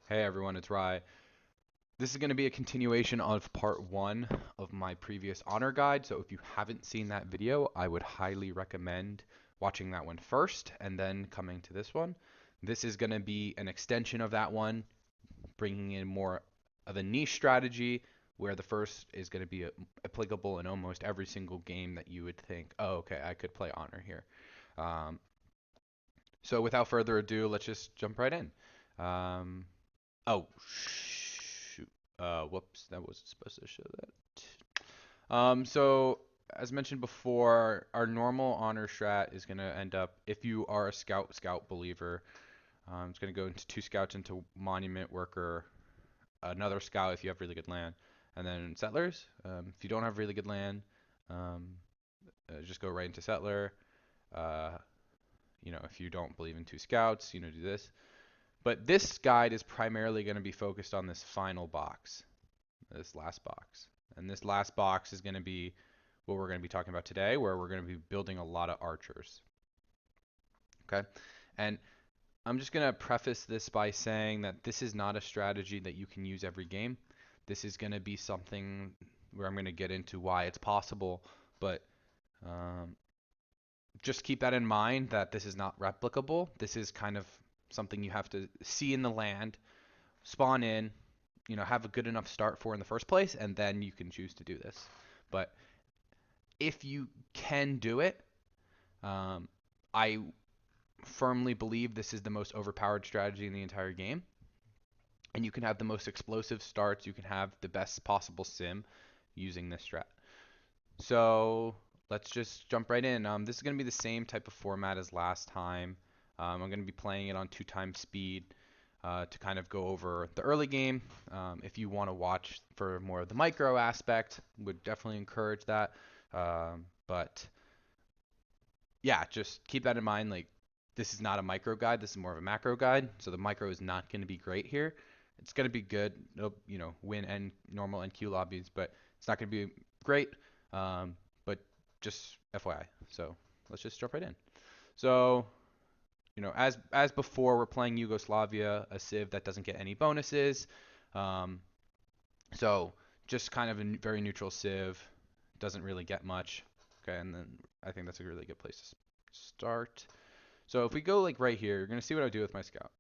Hey everyone, it's Rye. This is going to be a continuation of part one of my previous honor guide. So if you haven't seen that video, I would highly recommend watching that one first and then coming to this one. This is going to be an extension of that one, bringing in more of a niche strategy where the first is going to be applicable in almost every single game that you would think, oh, okay, I could play honor here. Um, so without further ado, let's just jump right in. Um, Oh, shoot. Whoops, that wasn't supposed to show that. So as mentioned before, our normal honor strat is gonna end up if you are a scout believer. It's gonna go into two scouts into monument worker, another scout if you have really good land, and then settlers. If you don't have really good land, um, just go right into settler. Uh, if you don't believe in two scouts, do this. But this guide is primarily going to be focused on this final box, this last box. And this last box is going to be what we're going to be talking about today, where we're going to be building a lot of archers. Okay? And I'm just going to preface this by saying that this is not a strategy that you can use every game. This is going to be something where I'm going to get into why it's possible, but um, just keep that in mind that this is not replicable. This is kind of something you have to see in the land, spawn in, have a good enough start for in the first place, and then you can choose to do this. But if you can do it, um, I firmly believe this is the most overpowered strategy in the entire game. And you can have the most explosive starts. You can have the best possible sim using this strat. So let's just jump right in. This is going to be the same type of format as last time. I'm going to be playing it on 2x speed to kind of go over the early game. If you want to watch for more of the micro aspect, would definitely encourage that. But yeah, just keep that in mind. Like, this is not a micro guide. This is more of a macro guide. So the micro is not going to be great here. It's going to be good. It'll, win and normal NQ lobbies, but it's not going to be great. But just FYI. So let's just jump right in. So, as before, we're playing Yugoslavia, a civ that doesn't get any bonuses. Um, so just kind of a very neutral civ, doesn't really get much. Okay, and then I think that's a really good place to start. So if we go like right here, you're gonna see what I do with my scout.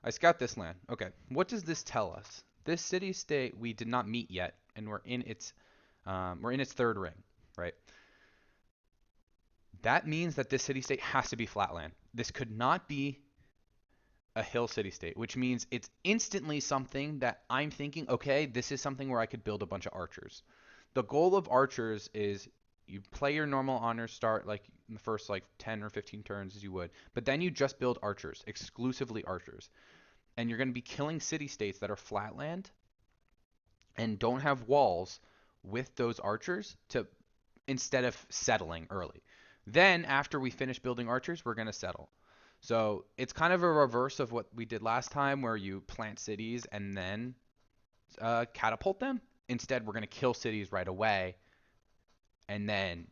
I scout this land. Okay, what does this tell us? This city state we did not meet yet, and we're in its third ring, right? That means that this city state has to be flatland. This could not be a hill city state, which means it's instantly something that I'm thinking, okay, this is something where I could build a bunch of archers. The goal of archers is you play your normal honor start like in the first like 10 or 15 turns as you would, but then you just build archers, exclusively archers. And you're going to be killing city states that are flatland and don't have walls with those archers to instead of settling early. Then after we finish building archers, we're going to settle. So it's kind of a reverse of what we did last time where you plant cities and then catapult them. Instead, we're going to kill cities right away and then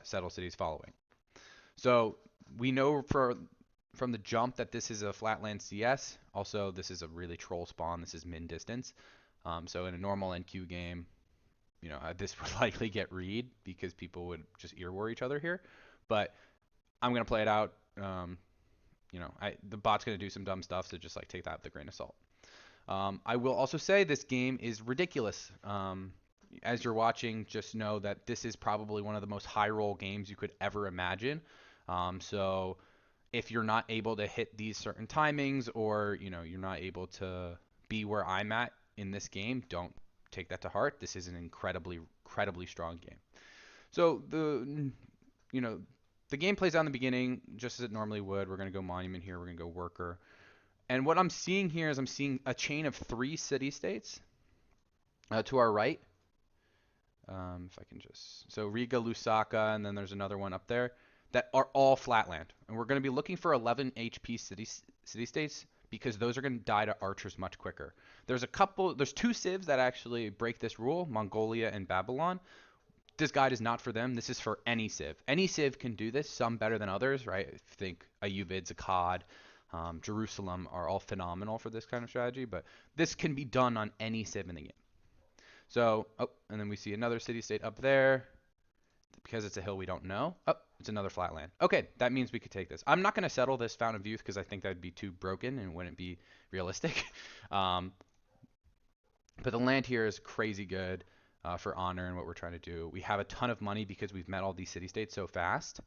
settle cities following. So we know from the jump that this is a flatland CS. Also, this is a really troll spawn. This is min distance. So in a normal NQ game, this would likely get read because people would just ear war each other here. But I'm gonna play it out. The bot's gonna do some dumb stuff, so just like take that with a grain of salt. I will also say this game is ridiculous. As you're watching, just know that this is probably one of the most high roll games you could ever imagine. So if you're not able to hit these certain timings or you're not able to be where I'm at in this game, don't take that to heart. This is an incredibly strong game. So you know the game plays out in the beginning just as it normally would. We're gonna go monument here. We're gonna go worker. And what I'm seeing here is I'm seeing a chain of 3 city states to our right. If I can just so Riga, Lusaka, and then there's another one up there that are all flatland. And we're going to be looking for 11 HP city states because those are going to die to archers much quicker. There's 2 civs that actually break this rule, Mongolia and Babylon. this guide is not for them. This is for any civ. Any civ can do this, some better than others, right? If you think Ayuvid, Zakad, Jerusalem are all phenomenal for this kind of strategy, but this can be done on any civ in the game. So, oh, and then we see another city-state up there. Because it's a hill we don't know. Oh, it's another flatland. Okay, that means we could take this. I'm not going to settle this Fountain of Youth because I think that would be too broken and wouldn't be realistic. um, but the land here is crazy good for honor and what we're trying to do. We have a ton of money because we've met all these city-states so fast.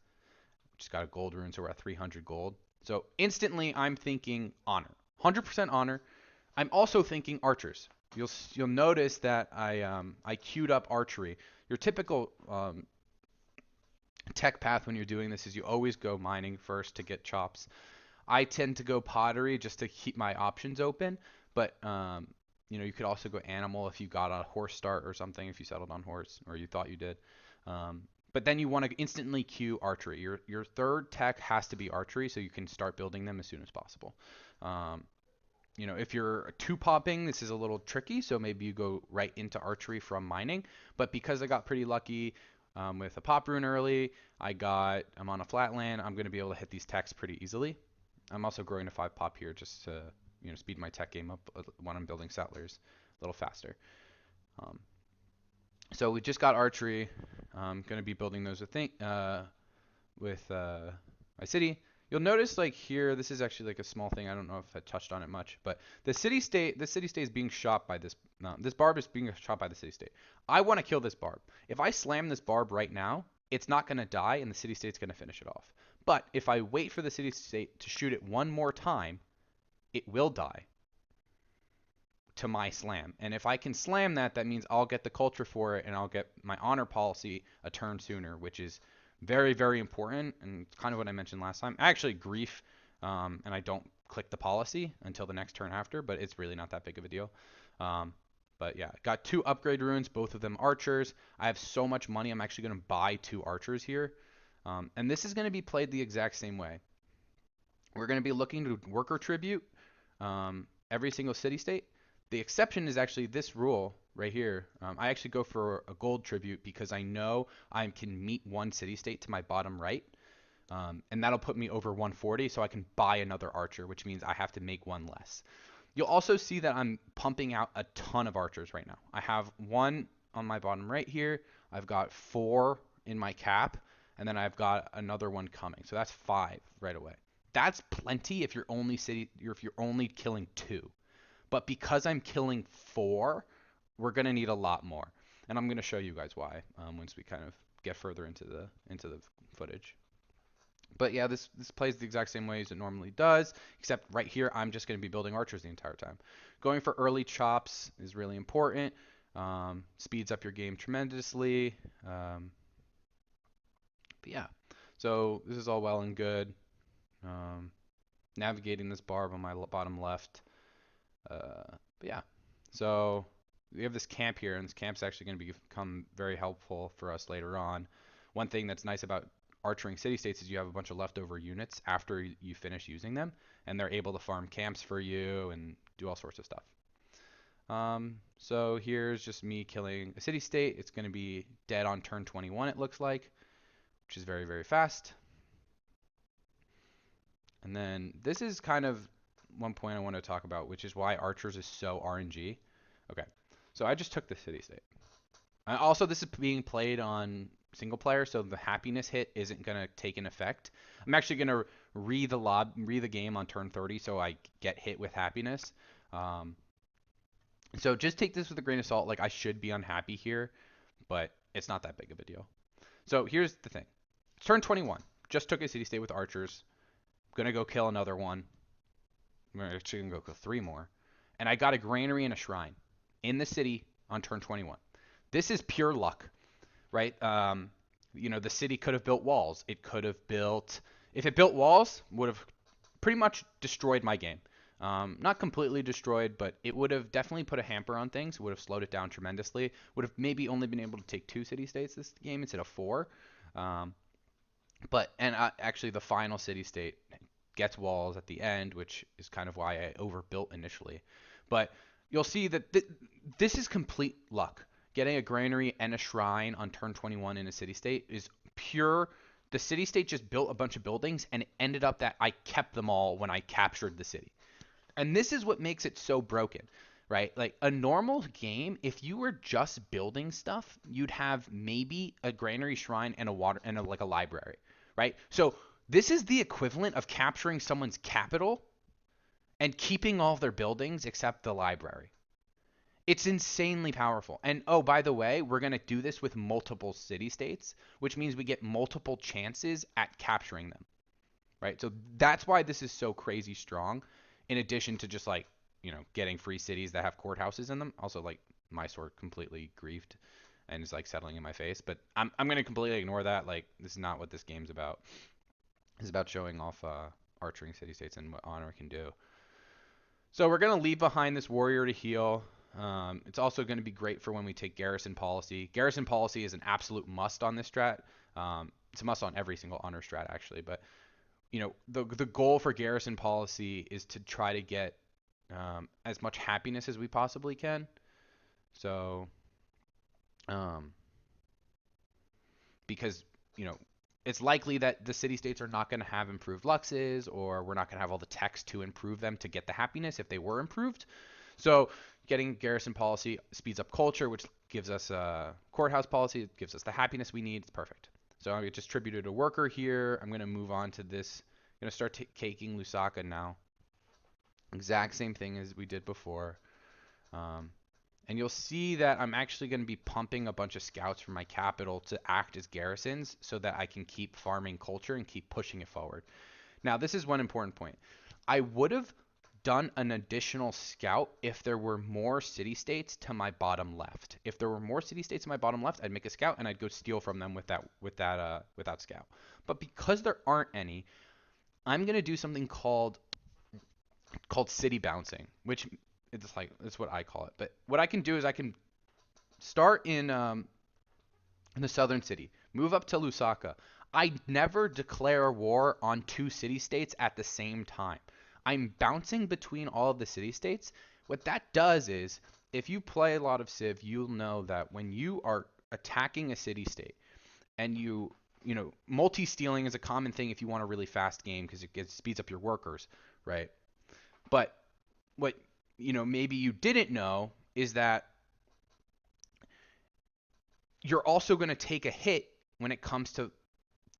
Just got a gold rune, so we're at 300 gold. So instantly, I'm thinking honor. 100% honor. I'm also thinking archers. You'll notice that I queued up archery. Your typical tech path when you're doing this is you always go mining first to get chops. I tend to go pottery just to keep my options open, but you could also go animal if you got a horse start or something, if you settled on horse or you thought you did. But then you want to instantly queue archery. Your third tech has to be archery so you can start building them as soon as possible. If you're two popping, this is a little tricky, so maybe you go right into archery from mining. But because I got pretty lucky with a pop rune early, I'm on a flat land, I'm going to be able to hit these techs pretty easily. I'm also growing to 5 pop here just to speed my tech game up when I'm building settlers a little faster. So we just got archery. I'm going to be building those with my city. You'll notice like here, this is actually like a small thing. I don't know if I touched on it much, but the city-state is being shot by this. No, this barb is being shot by the city-state. I want to kill this barb. If I slam this barb right now, it's not going to die, and the city-state's going to finish it off. But if I wait for the city-state to shoot it one more time, it will die to my slam. And if I can slam that, that means I'll get the culture for it, and I'll get my honor policy a turn sooner, which is very, very important, and it's kind of what I mentioned last time. I actually grief, and I don't click the policy until the next turn after, but it's really not that big of a deal. But yeah, got 2 upgrade runes, both of them archers. I have so much money, I'm actually going to buy 2 archers here. And this is going to be played the exact same way. We're going to be looking to worker tribute every single city-state. The exception is actually this rule right here. I actually go for a gold tribute because I know I can meet 1 city-state to my bottom right. And that'll put me over 140, so I can buy another archer, which means I have to make 1 less. You'll also see that I'm pumping out a ton of archers right now. I have 1 on my bottom right here. I've got 4 in my cap, and then I've got another 1 coming. So that's 5 right away. That's plenty if you're only killing 2. But because I'm killing 4, we're going to need a lot more. And I'm going to show you guys why once we kind of get further into the footage. But yeah, this plays the exact same way as it normally does, except right here I'm just going to be building archers the entire time. Going for early chops is really important. Speeds up your game tremendously. But yeah, so this is all well and good. Navigating this barb on my bottom left. But yeah, so we have this camp here, and this camp's actually going to become very helpful for us later on. One thing that's nice about archering city-states is you have a bunch of leftover units after you finish using them, and they're able to farm camps for you and do all sorts of stuff. So here's just me killing a city-state. It's going to be dead on turn 21, it looks like, which is very, very fast. And then this is kind of one point I want to talk about, which is why archers is so RNG. Okay, so I just took the city-state. Also, this is being played on single player, so the happiness hit isn't going to take an effect. I'm actually going to re the game on turn 30 so I get hit with happiness. So just take this with a grain of salt. Like, I should be unhappy here, but it's not that big of a deal. So here's the thing. It's turn 21. Just took a city-state with archers. Going to go kill another one. I'm actually going to go kill 3 more. And I got a granary and a shrine in the city on turn 21. This is pure luck, right? The city could have built walls. It could have built... If it built walls, would have pretty much destroyed my game. Not completely destroyed, but it would have definitely put a hamper on things. It would have slowed it down tremendously. Would have maybe only been able to take 2 city-states this game instead of 4. Actually, the final city-state gets walls at the end, which is kind of why I overbuilt initially. But you'll see that this is complete luck. getting a granary and a shrine on turn 21 in a city-state is pure. The city-state just built a bunch of buildings, and it ended up that I kept them all when I captured the city. And this is what makes it so broken, right? Like a normal game, if you were just building stuff, you'd have maybe a granary, shrine, and a water and like a library, right? So this is the equivalent of capturing someone's capital and keeping all of their buildings except the library. It's insanely powerful. And oh, by the way, we're going to do this with multiple city states, which means we get multiple chances at capturing them, right? So that's why this is so crazy strong, in addition to just like, getting free cities that have courthouses in them. Also, like, my sword completely griefed and is like settling in my face, but I'm going to completely ignore that. Like, this is not what this game's about. It's about showing off archering city states and what honor can do. So we're going to leave behind this warrior to heal. It's also going to be great for when we take garrison policy. Garrison policy is an absolute must on this strat. It's a must on every single honor strat, actually. But the goal for garrison policy is to try to get as much happiness as we possibly can. So, because it's likely that the city states are not going to have improved luxes, or we're not going to have all the text to improve them to get the happiness if they were improved. So getting garrison policy speeds up culture, which gives us a courthouse policy. It gives us the happiness we need. It's perfect. So I just tributed a worker here. I'm going to move on to this. I'm going to start taking Lusaka now. Exact same thing as we did before. And you'll see that I'm actually going to be pumping a bunch of scouts from my capital to act as garrisons so that I can keep farming culture and keep pushing it forward. Now, this is one important point. I would have done an additional scout if there were more city-states to my bottom left. If there were more city-states to my bottom left, I'd make a scout and I'd go steal from them with that scout. But because there aren't any, I'm going to do something called city bouncing, which it's what I call it. But what I can do is I can start in the southern city, move up to Lusaka. I never declare war on two city states at the same time. I'm bouncing between all of the city states. What that does is, if you play a lot of Civ, you'll know that when you are attacking a city state and multi-stealing is a common thing if you want a really fast game because it speeds up your workers, right? But what maybe you didn't know is that you're also going to take a hit when it comes to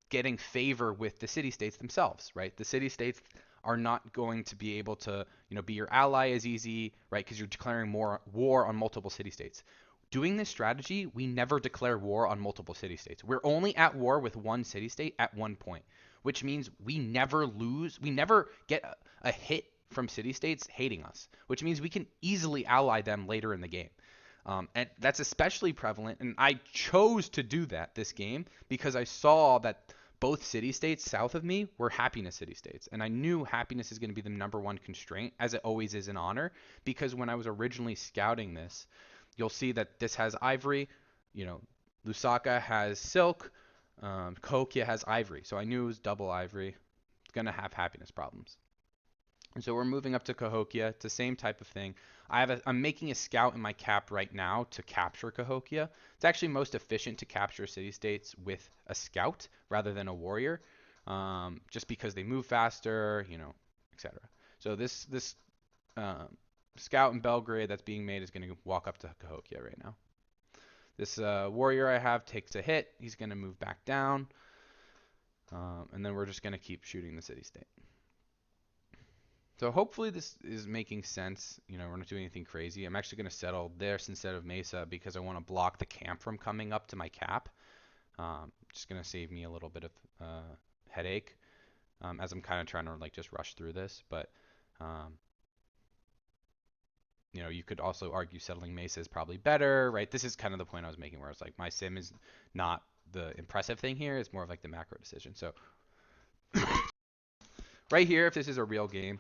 getting favor with the city states themselves, right? The city states are not going to be able to, be your ally as easy, right? Because you're declaring more war on multiple city states. Doing this strategy, we never declare war on multiple city states. We're only at war with one city state at one point, which means we never lose. We never get a hit from city states hating us, which means we can easily ally them later in the game. And that's especially prevalent, and I chose to do that this game because I saw that both city states south of me were happiness city states, and I knew happiness is going to be the number one constraint, as it always is in honor, because when I was originally scouting this, you'll see that this has ivory, Lusaka has silk, Cahokia has ivory, so I knew it was double ivory. It's going to have happiness problems. And so we're moving up to Cahokia. It's the same type of thing. I'm making a scout in my cap right now to capture Cahokia. It's actually most efficient to capture city states with a scout rather than a warrior, just because they move faster, etc. So this scout in Belgrade that's being made is going to walk up to Cahokia right now. This warrior I have takes a hit. He's going to move back down, and then we're just going to keep shooting the city state. So hopefully this is making sense. We're not doing anything crazy. I'm actually going to settle this instead of Mesa because I want to block the camp from coming up to my cap. Just going to save me a little bit of headache as I'm kind of trying to just rush through this. But you could also argue settling Mesa is probably better, right? This is kind of the point I was making where it's like my sim is not the impressive thing here. It's more of like the macro decision. So right here, if this is a real game,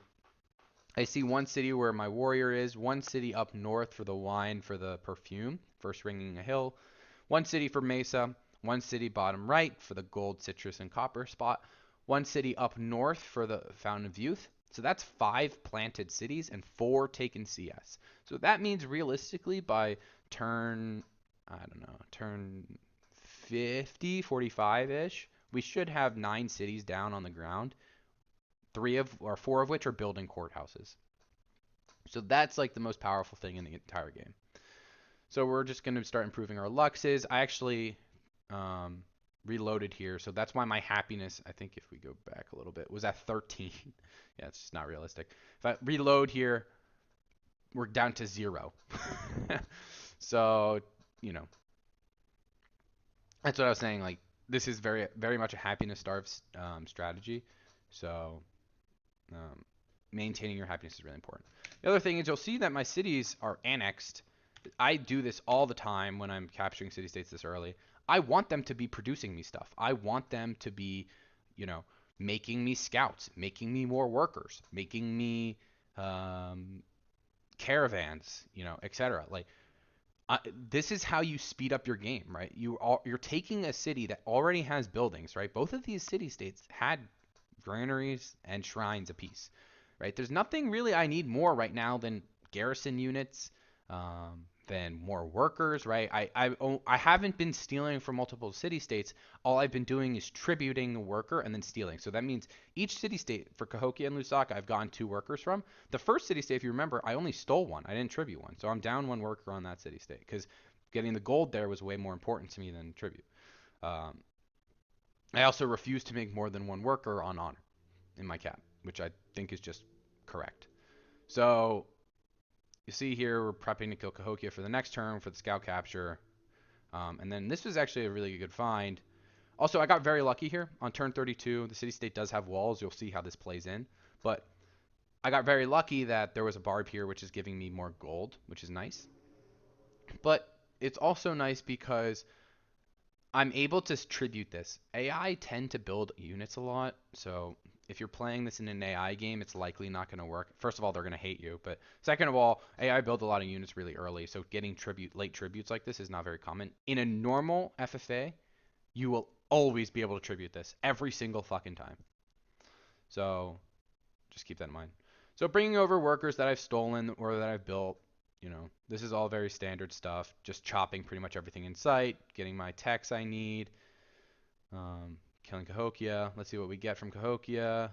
I see one city where my warrior is, one city up north for the wine for the perfume, first ringing a hill, one city for Mesa, one city bottom right for the gold, citrus, and copper spot, one city up north for the Fountain of Youth. So that's 5 planted cities and 4 taken CS. So that means realistically by turn I don't know, turn 50, 45-ish, we should have 9 cities down on the ground. 4 of which are building courthouses. So that's like the most powerful thing in the entire game. So we're just going to start improving our luxes. I actually um, reloaded here, so that's why my happiness, I think if we go back a little bit, was at 13. Yeah, it's just not realistic. If I reload here, we're down to 0. So, you know, that's what I was saying. Like, this is very, very much a happiness starved strategy. So, um, maintaining your happiness is really important. The other thing is you'll see that my cities are annexed. I do this all the time when I'm capturing city states this early. I want them to be producing me stuff. I want them to be, you know, making me scouts, making me more workers, making me um, caravans, etc. Like this is how you speed up your game, right? You're taking a city that already has buildings, right? Both of these city states had granaries and shrines apiece, right? There's nothing really I need more right now than garrison units, than more workers, right? I haven't been stealing from multiple city states. All I've been doing is tributing a worker and then stealing. So that means each city state for Cahokia and Lusaka, I've gotten 2 workers from. The first city state, if you remember, I only stole 1. I didn't tribute 1. So I'm down 1 worker on that city state because getting the gold there was way more important to me than tribute. Um, I also refuse to make more than 1 worker on honor in my cap, which I think is just correct. So you see here we're prepping to kill Cahokia for the next turn for the scout capture. And then this was actually a really good find. Also, I got very lucky here. On turn 32, the city-state does have walls. You'll see how this plays in. But I got very lucky that there was a barb here, which is giving me more gold, which is nice. But it's also nice because I'm able to tribute this. AI tend to build units a lot, so if you're playing this in an AI game, it's likely not going to work. First of all, they're going to hate you, but second of all, AI build a lot of units really early, so getting late tributes like this is not very common. In a normal FFA, you will always be able to tribute this every single fucking time. So just keep that in mind. So bringing over workers that I've stolen or that I've built, this is all very standard stuff. Just chopping pretty much everything in sight, getting my techs I need, killing Cahokia. Let's see what we get from Cahokia.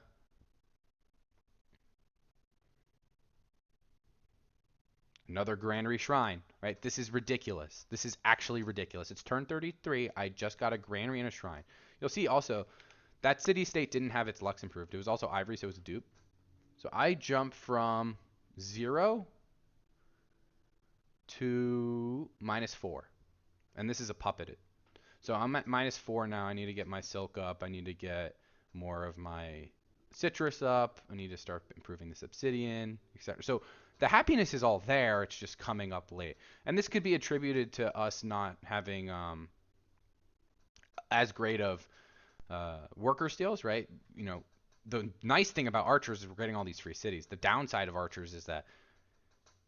Another Granary Shrine, right? This is ridiculous. This is actually ridiculous. It's turn 33. I just got a Granary and a Shrine. You'll see also that city-state didn't have its Lux improved. It was also Ivory, so it was a dupe. So I jump from 0 to -4. And this is a puppeted. So I'm at -4 now. I need to get my silk up. I need to get more of my citrus up. I need to start improving this obsidian, etc. So the happiness is all there. It's just coming up late. And this could be attributed to us not having as great of worker steals, right? The nice thing about archers is we're getting all these free cities. The downside of archers is that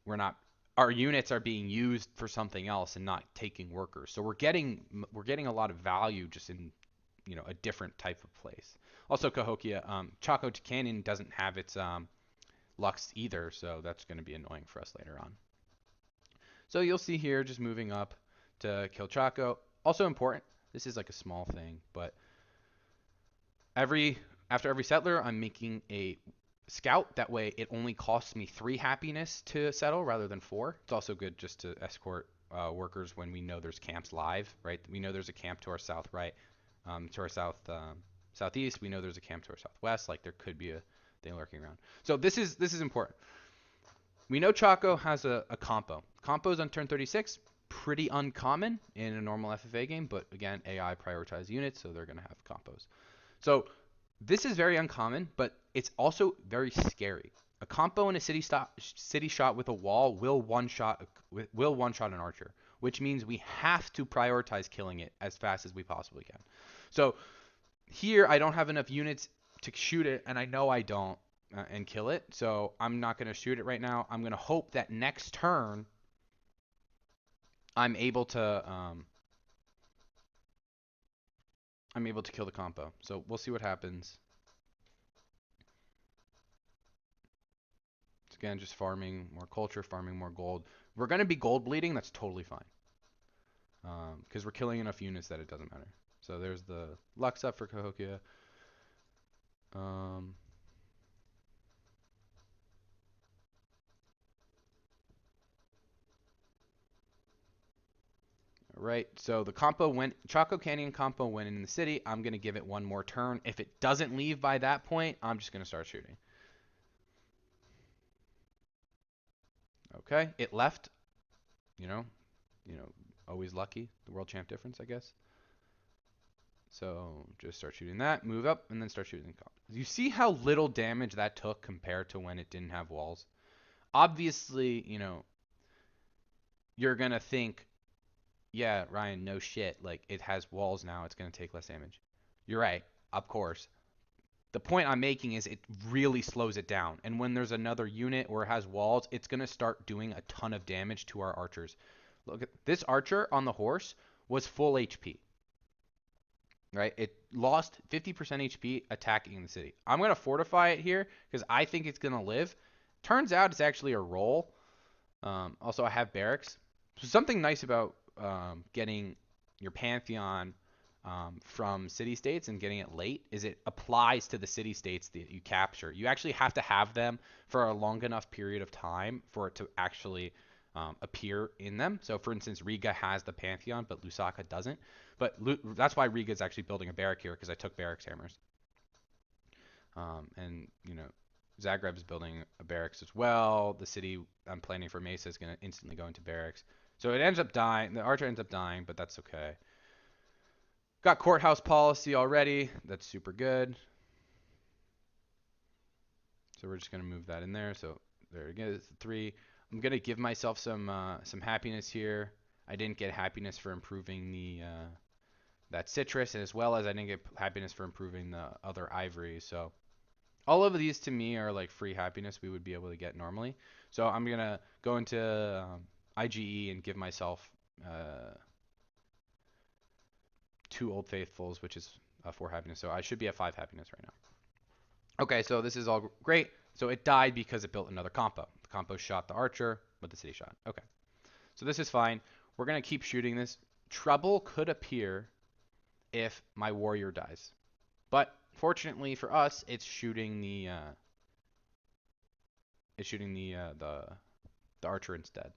we're not our units are being used for something else and not taking workers. So we're getting a lot of value just in a different type of place. Also Cahokia, Chaco Canyon doesn't have its Lux either, so that's going to be annoying for us later on. So you'll see here just moving up to kill Chaco. Also important, this is like a small thing, but after every settler, I'm making a scout. That way it only costs me 3 happiness to settle rather than 4. It's also good just to escort workers when we know there's camps live, right? We know there's a camp to our south right, to our southeast. We know there's a camp to our southwest. Like there could be a thing lurking around. So this is important. We know Chaco has a compo. Compos on turn 36, pretty uncommon in a normal FFA game, but again, AI prioritized units, so they're going to have compos. So this is very uncommon, but it's also very scary. A compo in a city shot with a wall will one-shot an archer, which means we have to prioritize killing it as fast as we possibly can. So here I don't have enough units to shoot it, and I know I don't, and kill it. So I'm not going to shoot it right now. I'm going to hope that next turn I'm able to kill the compo. So we'll see what happens. It's again just farming more culture, farming more gold. We're going to be gold bleeding. That's totally fine. because we're killing enough units that it doesn't matter. So there's the Lux up for Cahokia. Right, so the compo went, Chaco Canyon compo went in the city. I'm going to give it one more turn. If it doesn't leave by that point, I'm just going to start shooting. Okay, it left. You know, always lucky. The world champ difference, I guess. So just start shooting that, move up, and then start shooting. You see how little damage that took compared to when it didn't have walls? Obviously, you're going to think, yeah, Ryan, no shit. Like, it has walls now. It's going to take less damage. You're right, of course. The point I'm making is it really slows it down. And when there's another unit or it has walls, it's going to start doing a ton of damage to our archers. Look at this archer on the horse was full HP. Right? It lost 50% HP attacking the city. I'm going to fortify it here because I think it's going to live. Turns out it's actually a roll. Also, I have barracks. So something nice about getting your Pantheon from city-states and getting it late is it applies to the city-states that you capture. You actually have to have them for a long enough period of time for it to actually appear in them. So, for instance, Riga has the Pantheon, but Lusaka doesn't. But that's why Riga is actually building a barrack here, because I took barracks hammers. And, Zagreb's building a barracks as well. The city I'm planning for Mesa is going to instantly go into barracks. So it ends up dying. The archer ends up dying, but that's okay. Got courthouse policy already. That's super good. So we're just going to move that in there. So there again, it's 3. I'm going to give myself some happiness here. I didn't get happiness for improving the that citrus, as well as I didn't get happiness for improving the other ivory. So all of these to me are like free happiness we would be able to get normally. So I'm going to go into IGE and give myself 2 Old Faithfuls, which is 4 happiness. So I should be at 5 happiness right now. Okay, so this is all great. So it died because it built another compo. The compo shot the archer, but the city shot. Okay, so this is fine. We're going to keep shooting this. Trouble could appear if my warrior dies. But fortunately for us, it's shooting the archer instead.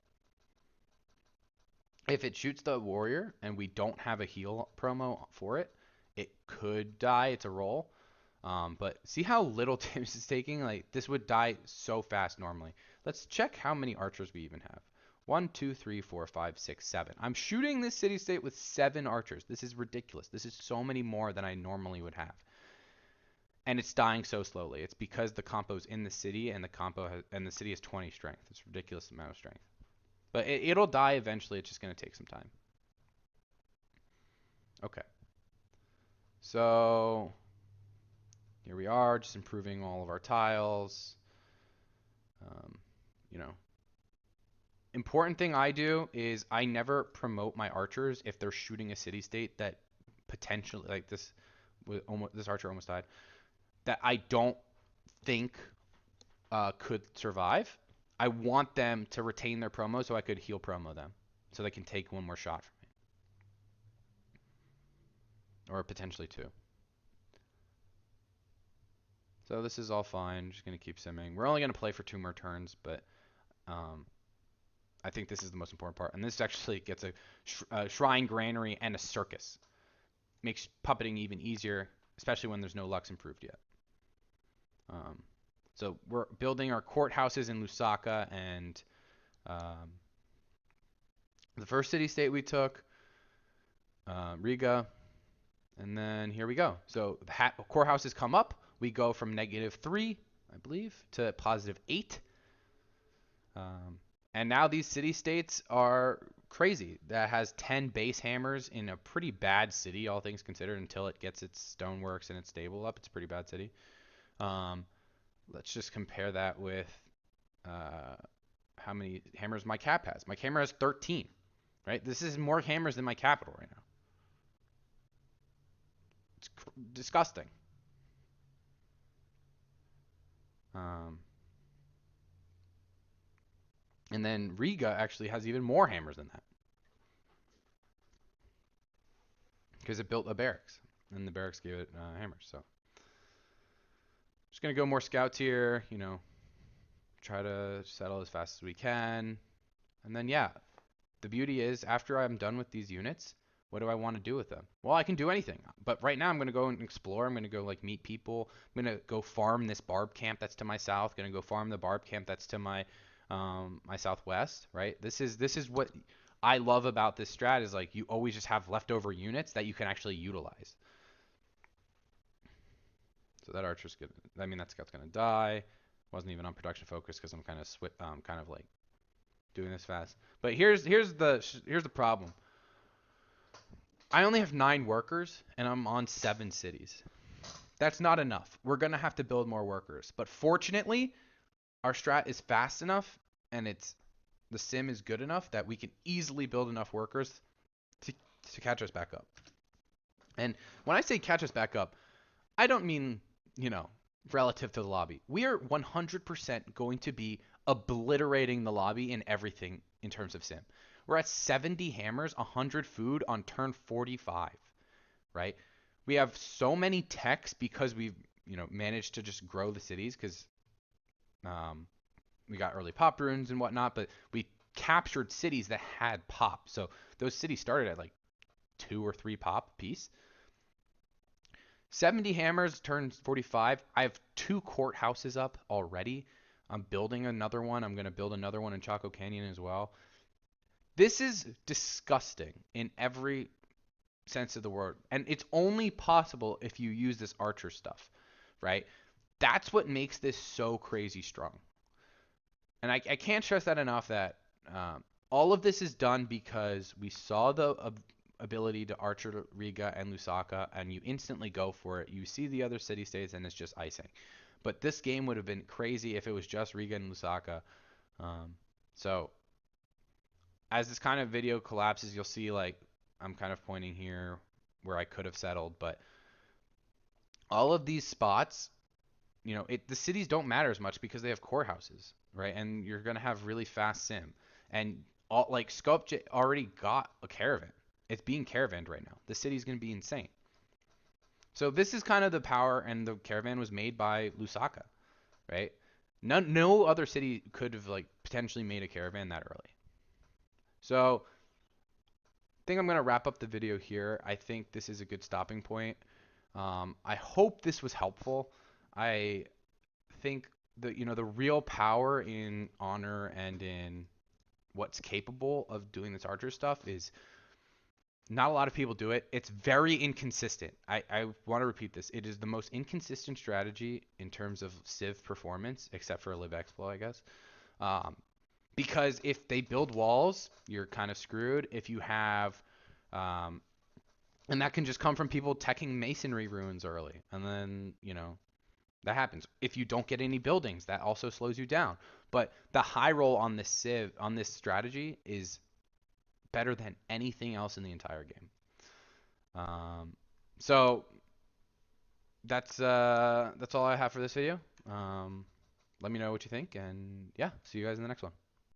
If it shoots the warrior and we don't have a heal promo for it, it could die. It's a roll. But see how little damage it's taking? Like, this would die so fast normally. Let's check how many archers we even have. 1, 2, 3, 4, 5, 6, 7. I'm shooting this city-state with 7 archers. This is ridiculous. This is so many more than I normally would have. And it's dying so slowly. It's because the compo's in the city, and the city has 20 strength. It's a ridiculous amount of strength. But it'll die eventually. It's just going to take some time. Okay. So here we are, just improving all of our tiles. Important thing I do is I never promote my archers if they're shooting a city-state that potentially, like this archer almost died, that I don't think could survive. I want them to retain their promo so I could heal promo them, so they can take one more shot from me, or potentially 2. So this is all fine. Just gonna keep simming. We're only gonna play for 2 more turns, but I think this is the most important part. And this actually gets a shrine granary and a circus. Makes puppeting even easier, especially when there's no Lux improved yet. So we're building our courthouses in Lusaka and the first city-state we took, Riga, and then here we go. So the courthouses come up. We go from -3, I believe, to +8. And now these city-states are crazy. That has 10 base hammers in a pretty bad city, all things considered, until it gets its stoneworks and its stable up. It's a pretty bad city. Let's just compare that with how many hammers my cap has. My hammer has 13, right? This is more hammers than my capital right now. It's disgusting. And then Riga actually has even more hammers than that. because it built a barracks, and the barracks gave it hammers. So just gonna go more scouts here. You know, try to settle as fast as we can, and then yeah, the beauty is after I'm done with these units, what do I want to do with them? Well, I can do anything. But right now I'm going to go and explore. I'm going to go like meet people. I'm going to go farm this barb camp that's to my south. Going to go farm the barb camp that's to my my southwest, right? This is what I love about this strat is like you always just have leftover units that you can actually utilize. So that archer's good. I mean that scout's going to die. Wasn't even on production focus because I'm kind of like doing this fast. But here's the problem. I only have 9 workers and I'm on 7 cities. That's not enough. We're going to have to build more workers. But fortunately, our strat is fast enough and the sim is good enough that we can easily build enough workers to, to catch us back up. And when I say catch us back up, I don't mean, you know, relative to the lobby. We are 100% going to be obliterating the lobby in everything in terms of sim. We're at 70 hammers, 100 food on turn 45, right? We have so many techs because we've, you know, managed to just grow the cities because um, we got early pop runes and whatnot, but we captured cities that had pop. So those cities started at like 2 or 3 pop piece. 70 hammers turns 45. I have 2 courthouses up already. I'm building another one. I'm going to build another one in Chaco Canyon as well. This is disgusting in every sense of the word. And it's only possible if you use this archer stuff, right? That's what makes this so crazy strong. And I can't stress that enough that all of this is done because we saw the ability to archer Riga and Lusaka, and you instantly go for it. You see the other city states, and it's just icing. But this game would have been crazy if it was just Riga and Lusaka. So as this kind of video collapses, you'll see like I'm kind of pointing here where I could have settled, but all of these spots, you know, the cities don't matter as much because they have core houses, right? And you're gonna have really fast sim, and all like Scope already got a caravan. It's being caravanned right now. The city's gonna be insane. So this is kind of the power, and the caravan was made by Lusaka, right? No other city could have like potentially made a caravan that early. So I think I'm gonna wrap up the video here. I think this is a good stopping point. I hope this was helpful. I think the real power in honor and in what's capable of doing this archer stuff is not a lot of people do it. It's very inconsistent. I want to repeat this. It is the most inconsistent strategy in terms of Civ performance, except for Live Explo, I guess. Um, because if they build walls, you're kind of screwed. If you have and that can just come from people teching masonry ruins early, and then that happens. If you don't get any buildings, that also slows you down. But the high roll on this strategy is better than anything else in the entire game. So that's all I have for this video. Let me know what you think, and yeah, see you guys in the next one.